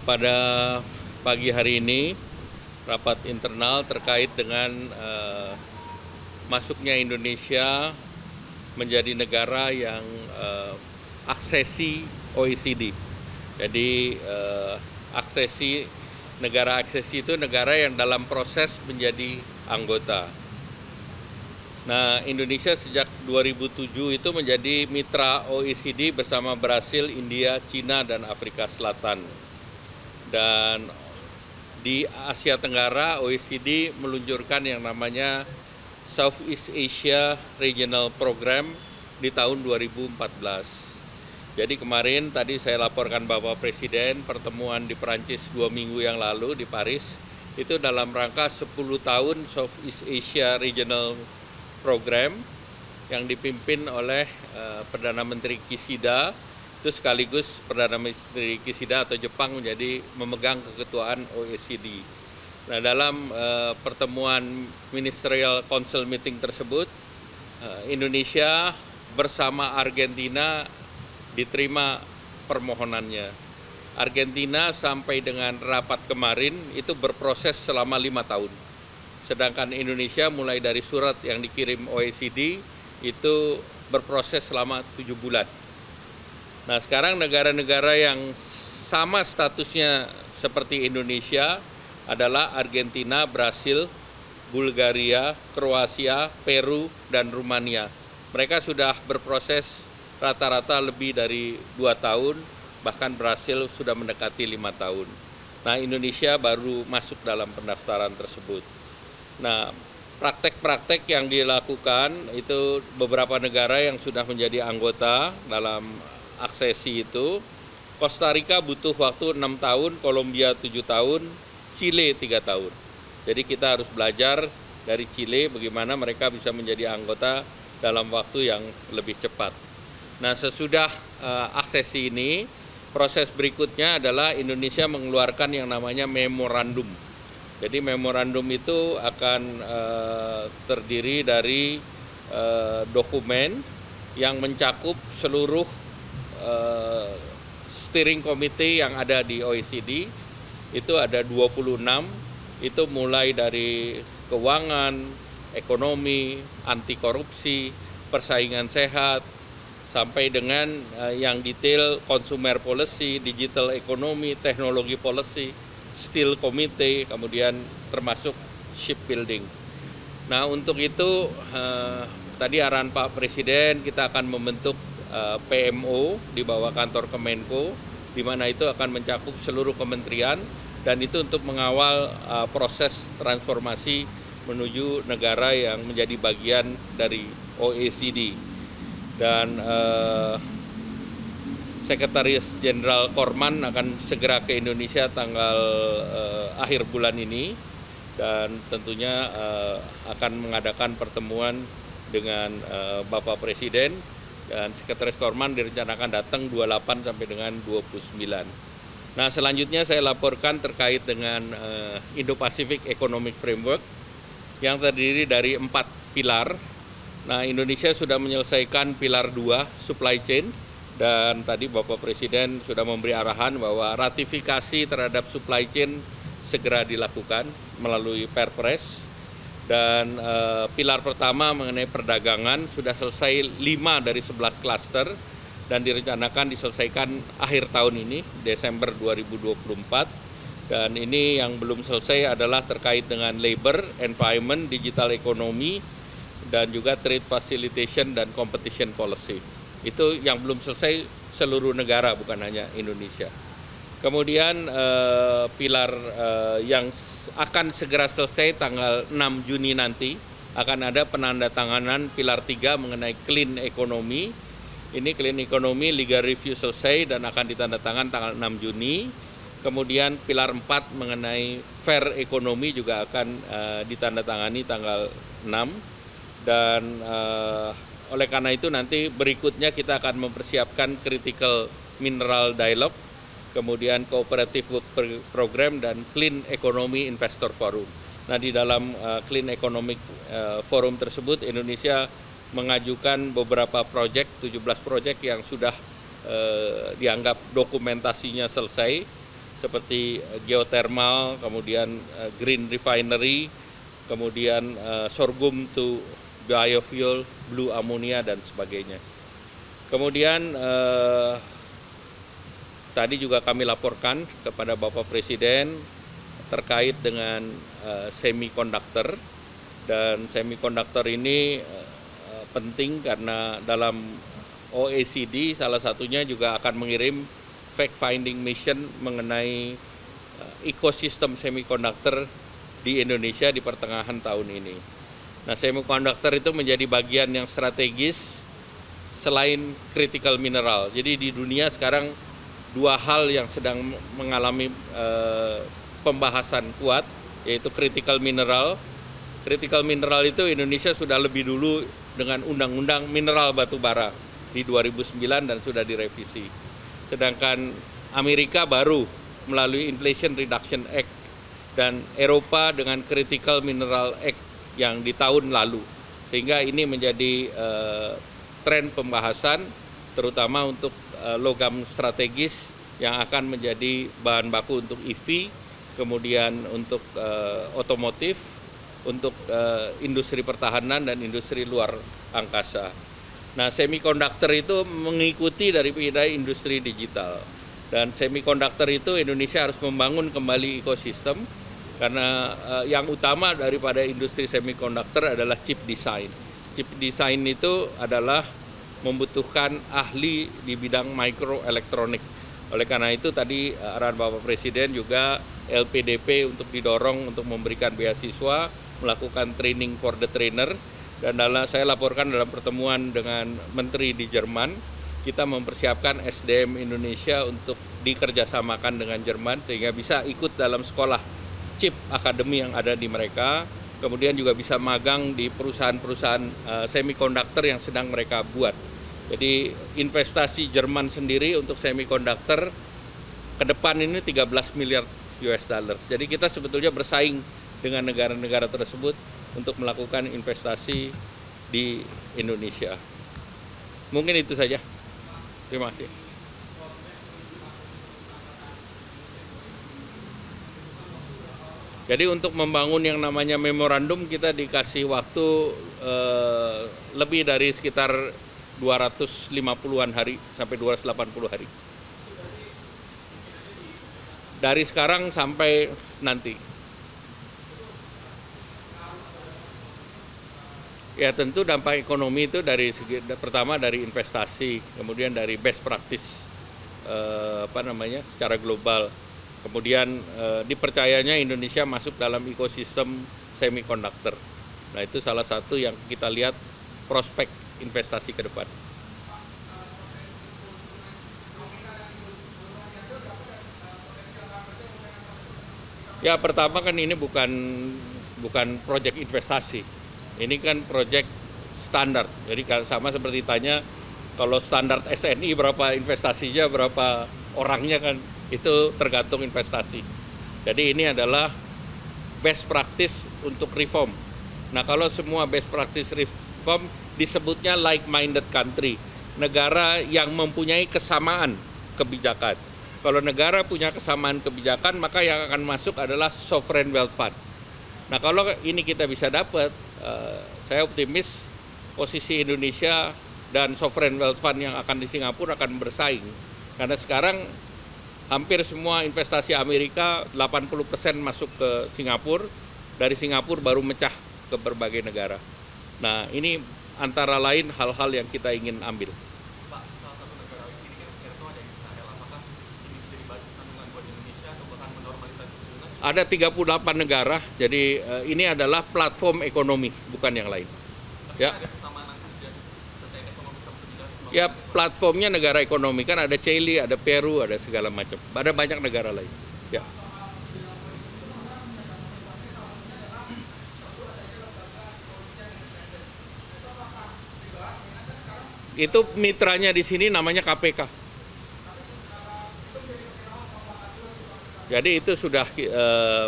Pada pagi hari ini, rapat internal terkait dengan masuknya Indonesia menjadi negara yang aksesi OECD. Jadi negara aksesi itu negara yang dalam proses menjadi anggota. Nah, Indonesia sejak 2007 itu menjadi mitra OECD bersama Brasil, India, Cina, dan Afrika Selatan. Dan di Asia Tenggara, OECD meluncurkan yang namanya Southeast Asia Regional Program di tahun 2014. Jadi kemarin tadi saya laporkan Bapak Presiden pertemuan di Perancis 2 minggu yang lalu di Paris, itu dalam rangka 10 tahun Southeast Asia Regional Program yang dipimpin oleh Perdana Menteri Kishida, itu sekaligus Perdana Menteri Kishida atau Jepang menjadi memegang keketuaan OECD. Nah, dalam pertemuan Ministerial Council Meeting tersebut, Indonesia bersama Argentina diterima permohonannya. Argentina sampai dengan rapat kemarin itu berproses selama 5 tahun. Sedangkan Indonesia mulai dari surat yang dikirim OECD itu berproses selama 7 bulan. Nah, sekarang negara-negara yang sama statusnya seperti Indonesia adalah Argentina, Brasil, Bulgaria, Kroasia, Peru, dan Rumania. Mereka sudah berproses rata-rata lebih dari 2 tahun, bahkan Brasil sudah mendekati 5 tahun. Nah, Indonesia baru masuk dalam pendaftaran tersebut. Nah, praktek-praktek yang dilakukan itu beberapa negara yang sudah menjadi anggota dalam aksesi itu. Costa Rica butuh waktu 6 tahun, Kolombia 7 tahun, Chile 3 tahun. Jadi kita harus belajar dari Chile bagaimana mereka bisa menjadi anggota dalam waktu yang lebih cepat. Nah, sesudah aksesi ini, proses berikutnya adalah Indonesia mengeluarkan yang namanya memorandum. Jadi memorandum itu akan terdiri dari dokumen yang mencakup seluruh steering committee yang ada di OECD. Itu ada 26, itu mulai dari keuangan, ekonomi, anti korupsi, persaingan sehat, sampai dengan yang detail consumer policy, digital economy, teknologi policy, steel committee, kemudian termasuk shipbuilding. Nah, untuk itu tadi arahan Pak Presiden kita akan membentuk PMO di bawah kantor Kemenko, di mana itu akan mencakup seluruh kementerian, dan itu untuk mengawal proses transformasi menuju negara yang menjadi bagian dari OECD. Dan Sekretaris Jenderal Korman akan segera ke Indonesia tanggal akhir bulan ini, dan tentunya akan mengadakan pertemuan dengan Bapak Presiden, dan Sekretaris Korman direncanakan datang 28 sampai dengan 29. Nah, selanjutnya saya laporkan terkait dengan Indo-Pacific Economic Framework yang terdiri dari 4 pilar. Nah, Indonesia sudah menyelesaikan pilar 2, supply chain, dan tadi Bapak Presiden sudah memberi arahan bahwa ratifikasi terhadap supply chain segera dilakukan melalui Perpres. Dan pilar pertama mengenai perdagangan sudah selesai 5 dari 11 klaster, dan direncanakan diselesaikan akhir tahun ini, Desember 2024. Dan ini yang belum selesai adalah terkait dengan labor, environment, digital economy, dan juga trade facilitation dan competition policy. Itu yang belum selesai seluruh negara, bukan hanya Indonesia. Kemudian pilar yang akan segera selesai tanggal 6 Juni nanti, akan ada penandatanganan pilar 3 mengenai clean economy. Ini clean economy legal review selesai dan akan ditandatangan tanggal 6 Juni. Kemudian pilar 4 mengenai fair economy juga akan ditandatangani tanggal 6. Dan oleh karena itu nanti berikutnya kita akan mempersiapkan critical mineral dialogue, kemudian cooperative work program, dan clean economy investor forum. Nah, di dalam clean economic forum tersebut Indonesia mengajukan beberapa proyek, 17 proyek yang sudah dianggap dokumentasinya selesai. seperti geothermal, kemudian green refinery, kemudian sorghum to biofuel, blue ammonia, dan sebagainya. Kemudian tadi juga kami laporkan kepada Bapak Presiden terkait dengan semikonduktor, dan semikonduktor ini penting karena dalam OECD salah satunya juga akan mengirim fact-finding mission mengenai ekosistem semikonduktor di Indonesia di pertengahan tahun ini. Nah, semikonduktor itu menjadi bagian yang strategis selain critical mineral. Jadi di dunia sekarang dua hal yang sedang mengalami pembahasan kuat, yaitu critical mineral. Critical mineral itu Indonesia sudah lebih dulu dengan undang-undang mineral batu bara di 2009 dan sudah direvisi. Sedangkan Amerika baru melalui Inflation Reduction Act dan Eropa dengan Critical Mineral Act yang di tahun lalu. Sehingga ini menjadi tren pembahasan terutama untuk logam strategis yang akan menjadi bahan baku untuk EV, kemudian untuk otomotif, untuk industri pertahanan dan industri luar angkasa. Nah, semikonduktor itu mengikuti dari industri digital. Dan semikonduktor itu Indonesia harus membangun kembali ekosistem karena yang utama daripada industri semikonduktor adalah chip design. Chip design itu adalah membutuhkan ahli di bidang microelektronik. Oleh karena itu tadi arahan Bapak Presiden juga LPDP untuk didorong untuk memberikan beasiswa, melakukan training for the trainer. Dan saya laporkan dalam pertemuan dengan Menteri di Jerman, kita mempersiapkan SDM Indonesia untuk dikerjasamakan dengan Jerman sehingga bisa ikut dalam sekolah chip akademi yang ada di mereka, kemudian juga bisa magang di perusahaan-perusahaan semikonduktor yang sedang mereka buat. Jadi investasi Jerman sendiri untuk semikonduktor ke depan ini 13 miliar US dollar. Jadi kita sebetulnya bersaing dengan negara-negara tersebut untuk melakukan investasi di Indonesia. Mungkin itu saja. Terima kasih. Jadi untuk membangun yang namanya memorandum kita dikasih waktu lebih dari sekitar 250-an hari sampai 280 hari. Dari sekarang sampai nanti. Ya tentu dampak ekonomi itu dari segi pertama dari investasi, kemudian dari best practice secara global. Kemudian dipercayanya Indonesia masuk dalam ekosistem semikonduktor. Nah, itu salah satu yang kita lihat prospek investasi ke depan. Ya, pertama kan ini bukan proyek investasi. Ini kan proyek standar. Jadi sama seperti tanya kalau standar SNI berapa investasinya, berapa orangnya kan itu tergantung investasi. Jadi ini adalah best practice untuk reform. Nah, kalau semua best practice reform disebutnya like-minded country, negara yang mempunyai kesamaan kebijakan. Kalau negara punya kesamaan kebijakan, maka yang akan masuk adalah sovereign wealth fund. Nah, kalau ini kita bisa dapat, saya optimis posisi Indonesia dan sovereign wealth fund yang akan di Singapura akan bersaing. Karena sekarang hampir semua investasi Amerika 80% masuk ke Singapura, dari Singapura baru mecah ke berbagai negara. Nah, ini antara lain hal-hal yang kita ingin ambil. Pak, salah satu negara OECD kan itu ada Israel. Apakah ini bisa dibantu kandungan buat Indonesia atau bahkan menormalisasi hubungan? Ada 38 negara, jadi ini adalah platform ekonomi, bukan yang lain. Tapi Ya. ada kesamaan terkait ekonomi sama pendidikan. Ya, platformnya negara ekonomi, kan ada Chile, ada Peru, ada segala macam. Ada banyak negara lain. Ya. Itu mitranya di sini namanya KPK. Jadi itu sudah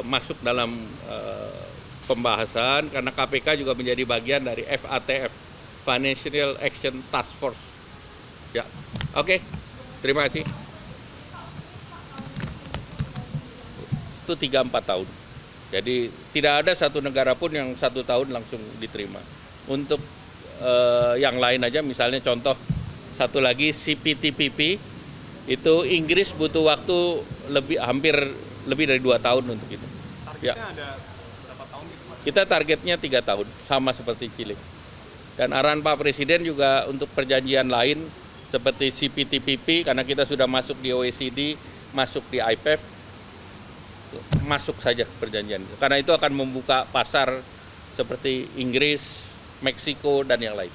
masuk dalam pembahasan karena KPK juga menjadi bagian dari FATF, Financial Action Task Force. Ya, oke. Terima kasih. waktu 3-4 tahun. Jadi tidak ada satu negara pun yang 1 tahun langsung diterima. Untuk yang lain aja, misalnya contoh satu lagi CPTPP, itu Inggris butuh waktu hampir lebih dari 2 tahun untuk itu. Targetnya ada berapa tahun gitu Pak? Kita targetnya 3 tahun, sama seperti Chile. Dan arahan Pak Presiden juga untuk perjanjian lain seperti CPTPP, karena kita sudah masuk di OECD, masuk di IPEF, masuk saja perjanjian itu. Karena itu akan membuka pasar seperti Inggris, Meksiko, dan yang lain.